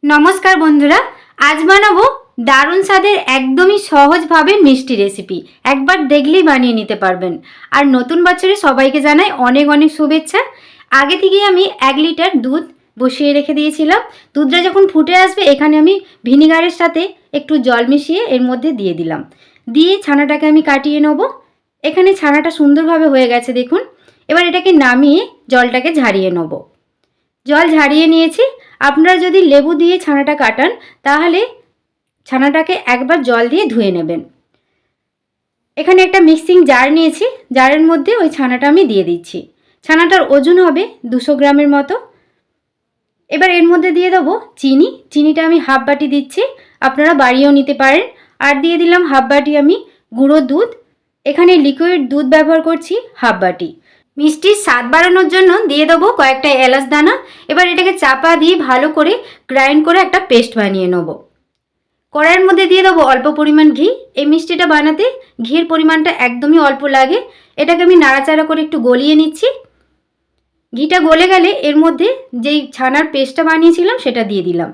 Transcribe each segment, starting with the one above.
নমস্কার বন্ধুরা, আজ বানাবো দারুণ স্বাদের একদমই সহজভাবে মিষ্টি রেসিপি। একবার দেখলেই বানিয়ে নিতে পারবেন। আর নতুন বছরে সবাইকে জানাই অনেক অনেক শুভেচ্ছা। আগে থেকেই আমি 1 লিটার দুধ বসিয়ে রেখে দিয়েছিলাম। দুধটা যখন ফুটে আসবে এখানে আমি ভিনিগারের সাথে একটু জল মিশিয়ে এর মধ্যে দিয়ে দিলাম। দিয়ে ছানাটাকে আমি কাটিয়ে নেব। এখানে ছানাটা সুন্দরভাবে হয়ে গেছে দেখুন। এবার এটাকে নামিয়ে জলটাকে ঝারিয়ে নেব। জল ঝারিয়ে নিয়েছি। আপনারা যদি লেবু দিয়ে ছানাটা কাটান তাহলে ছানাটাকে একবার জল দিয়ে ধুয়ে নেবেন। এখানে একটা মিক্সিং জার নিয়েছি, জারের মধ্যে ওই ছানাটা আমি দিয়ে দিচ্ছি। ছানাটার ওজন হবে 200 গ্রামের মতো। এবার এর মধ্যে দিয়ে দেবো চিনি। চিনিটা আমি হাফ বাটি দিচ্ছি, আপনারা বাড়িয়েও নিতে পারেন। আর দিয়ে দিলাম হাফ বাটি আমি গুঁড়ো দুধ। এখানে লিকুইড দুধ ব্যবহার করছি হাফ বাটি। মিষ্টির স্বাদ বাড়ানোর জন্য দিয়ে দেবো কয়েকটা এলাচ দানা। এবার এটাকে চাপা দিয়ে ভালো করে গ্রাইন্ড করে একটা পেস্ট বানিয়ে নেব। কড়াইয়ের মধ্যে দিয়ে দেবো অল্প পরিমাণ ঘি। এই মিষ্টিটা বানাতে ঘির পরিমাণটা একদমই অল্প লাগে। এটাকে আমি নাড়াচাড়া করে একটু গলিয়ে নিচ্ছি। ঘিটা গলে গেলে এর মধ্যে যেই ছানার পেস্টটা বানিয়েছিলাম সেটা দিয়ে দিলাম।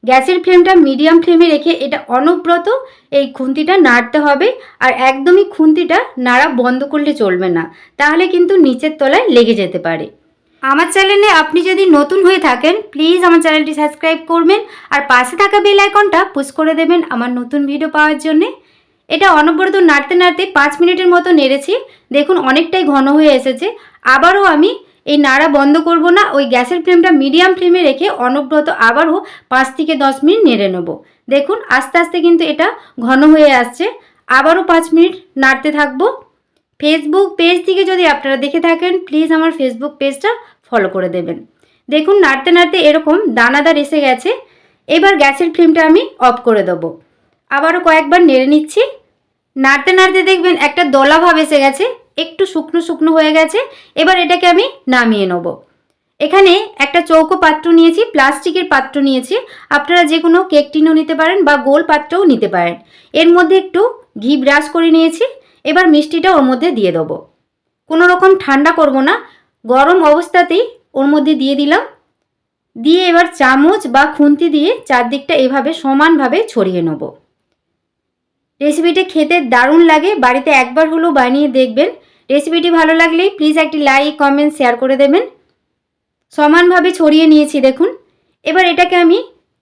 গ্যাসের ফ্লেমটা মিডিয়াম ফ্লেমে রেখে এটা অনবরত এই খুন্তিটা নাড়তে হবে। আর একদমই খুন্তিটা নাড়া বন্ধ করলে চলবে না, তাহলে কিন্তু নিচের তলায় লেগে যেতে পারে। আমার চ্যানেলে আপনি যদি নতুন হয়ে থাকেন প্লিজ আমার চ্যানেলটি সাবস্ক্রাইব করবেন আর পাশে থাকা বেল আইকনটা পুশ করে দেবেন আমার নতুন ভিডিও পাওয়ার জন্যে। এটা অনবরত নাড়তে নাড়তে 5 মিনিটের মতো নেড়েছি। দেখুন অনেকটাই ঘন হয়ে এসেছে। আবারও আমি এই নাড়া বন্ধ করব না, ওই গ্যাসের ফ্লেমটা মিডিয়াম ফ্লেমে রেখে অনবরত আবারও 5 থেকে 10 মিনিট নেড়ে নেব। দেখুন আস্তে আস্তে কিন্তু এটা ঘন হয়ে আসছে। আবারও 5 মিনিট নাড়তে থাকবো। ফেসবুক পেজ থেকে যদি আপনারা দেখে থাকেন প্লিজ আমার ফেসবুক পেজটা ফলো করে দেবেন। দেখুন নাড়তে নাড়তে এরকম দানাদার এসে গেছে। এবার গ্যাসের ফ্লেমটা আমি অফ করে দেবো। আবারও কয়েকবার নেড়ে নিচ্ছি। নাড়তে নাড়তে দেখবেন একটা দলা ভাব এসে গেছে, একটু শুকনো শুকনো হয়ে গেছে। এবার এটাকে আমি নামিয়ে নেব। এখানে একটা চৌকো পাত্র নিয়েছি, প্লাস্টিকের পাত্র নিয়েছি। আপনারা যে কোনো কেক টিনও নিতে পারেন বা গোল পাত্রও নিতে পারেন। এর মধ্যে একটু ঘি ব্রাশ করে নিয়েছি। এবার মিষ্টিটা ওর মধ্যে দিয়ে দেবো। কোনো রকম ঠান্ডা করব না, গরম অবস্থাতেই ওর মধ্যে দিয়ে দিলাম। দিয়ে এবার চামচ বা খুন্তি দিয়ে চারদিকটা এভাবে সমানভাবে ছড়িয়ে নেব। রেসিপিটা খেতে দারুণ লাগে, বাড়িতে একবার হলেও বানিয়ে দেখবেন। রেসিপিটি ভালো লাগলে প্লিজ একটি লাইক কমেন্ট শেয়ার করে দেবেন। সমানভাবে ছড়িয়ে নিয়েছি দেখুন। এবার এটাকে আমি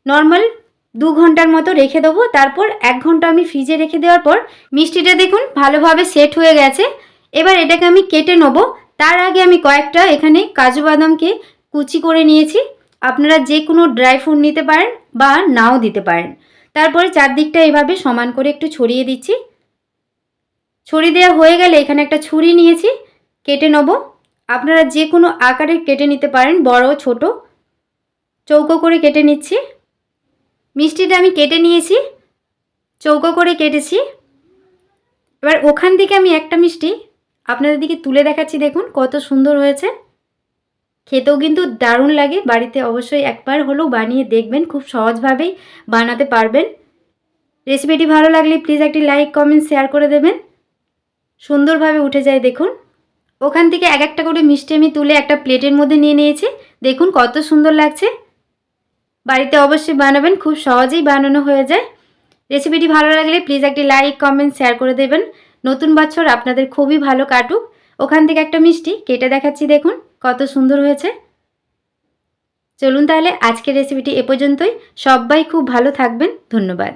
নর্মাল 2 ঘন্টার মতো রেখে দেবো। তারপর 1 ঘন্টা আমি ফ্রিজে রেখে দেওয়ার পর মিষ্টিটা দেখুন ভালোভাবে সেট হয়ে গেছে। এবার এটাকে আমি কেটে নেব। তার আগে আমি কয়েকটা এখানে কাজু বাদামকে কুচি করে নিয়েছি। আপনারা যে কোনো ড্রাই ফ্রুট নিতে পারেন বা নাও দিতে পারেন। তারপরে চারদিকটা এভাবে সমান করে একটু ছড়িয়ে দিচ্ছি। ছড়িয়ে দেওয়া হয়ে গেলে এখানে একটা ছুরি নিয়েছি, কেটে নেব। আপনারা যে কোনো আকারে কেটে নিতে পারেন, বড় ছোট। চৌকো করে কেটে নিচ্ছি। মিষ্টিটা আমি কেটে নিয়েছি, চৌকো করে কেটেছি। এবার ওখান থেকে আমি একটা মিষ্টি আপনাদের দিকে তুলে দেখাচ্ছি। দেখুন কত সুন্দর হয়েছে, খেতেও কিন্তু দারুণ লাগে। বাড়িতে অবশ্যই একবার হলেও বানিয়ে দেখবেন, খুব সহজভাবেই বানাতে পারবেন। রেসিপিটি ভালো লাগলে প্লিজ একটি লাইক কমেন্ট শেয়ার করে দেবেন। সুন্দরভাবে উঠে যায় দেখুন। ওখান থেকে এক একটা করে মিষ্টি আমি তুলে একটা প্লেটের মধ্যে নিয়ে নিয়েছি। দেখুন কত সুন্দর লাগছে। বাড়িতে অবশ্যই বানাবেন, খুব সহজেই বানানো হয়ে যায়। রেসিপিটি ভালো লাগলে প্লিজ একটি লাইক কমেন্ট শেয়ার করে দেবেন। নতুন বছর আপনাদের খুবই ভালো কাটুক। ওখান থেকে একটা মিষ্টি কেটে দেখাচ্ছি, দেখুন কত সুন্দর হয়েছে। চলুন তাহলে আজকের রেসিপিটি এ পর্যন্তই। সবাই খুব ভালো থাকবেন। ধন্যবাদ।